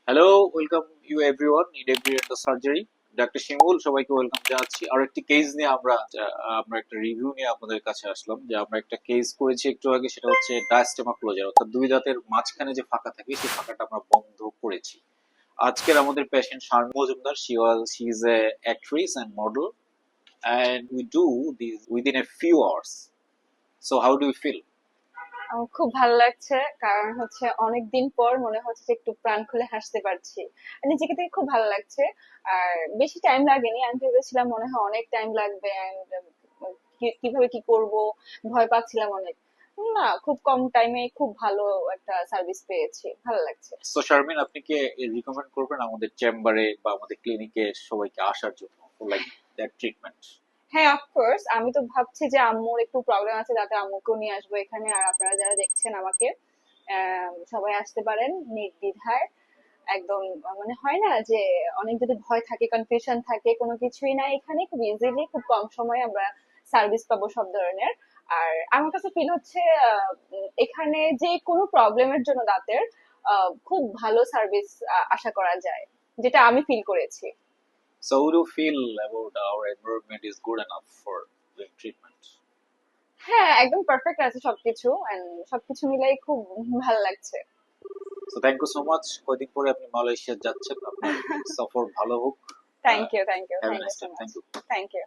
Hello, welcome you everyone in every end surgery. Doctor Shimul সবাইকে welcome জানাচ্ছি। আর একটি case নিয়ে আমরা একটা রিভিউ নিয়ে আপনাদের কাছে আসলাম। যে আমরা একটা কেস করেছি একটু আগে, সেটা হচ্ছে ডায়াস্টেমা ক্লোজার, অর্থাৎ দুই দাঁতের মাঝখানে যে ফাঁকা থাকে সেই ফাঁকাটা আমরা বন্ধ করেছি। আজকের আমাদের patient Sharmin Majumdar, she is a actress and model, and we do this within a few hours. So how do you feel? আমার খুব ভালো লাগছে, কারণ হচ্ছে অনেকদিন পর মনে হচ্ছে যে একটু প্রাণ খুলে হাসতে পারছি। আর নিজেকে থেকে খুব ভালো লাগছে। আর বেশি টাইম লাগেনি, আমি ভেবেছিলাম মনে হয় অনেক টাইম লাগবে and কিভাবে কি করব, ভয় পাচ্ছিলাম অনেক। না, খুব কম টাইমে খুব ভালো একটা সার্ভিস পেয়েছি, ভালো লাগছে। সো শারমিন, আপনি কি রিকমেন্ড করবেন আমাদের চেম্বারে বা আমাদের ক্লিনিকে সবাইকে আসার জন্য, লাইক দ্যাট ট্রিটমেন্ট? হ্যাঁ, অফকোর্স। আমি তো ভাবছি যে আম্মুর একটু প্রবলেম আছে, যাতে আম্মুকেও নিয়ে আসবো এখানে। আর আপনারা যারা দেখছেন আমাকে, সবাই আসতে পারেন নির্দ্বিধায়। একদম মানে হয় না যে অনেক যদি ভয় থাকে, কনফিউশন থাকে, কোনো কিছুই না, এখানে খুব ইজিলি খুব কম সময়ে আমরা সার্ভিস পাবো সব ধরনের। আর আমার কাছে ফিল হচ্ছে এখানে যে কোনো প্রবলেমের জন্য দাঁতের খুব ভালো সার্ভিস আশা করা যায়, যেটা আমি ফিল করেছি। So would you feel about our environment is good enough for doing treatment? হ্যাঁ, একদম পারফেক্ট আছে সবকিছু, এন্ড সবকিছু মিলাই খুব ভালো লাগছে। So thank you so much. কয়দিন পরে আপনি মালয়েশিয়া যাচ্ছেন, আপনার সফর ভালো হোক। Thank you, thank you, have a thank you nice so time. Much. Thank you. Thank you.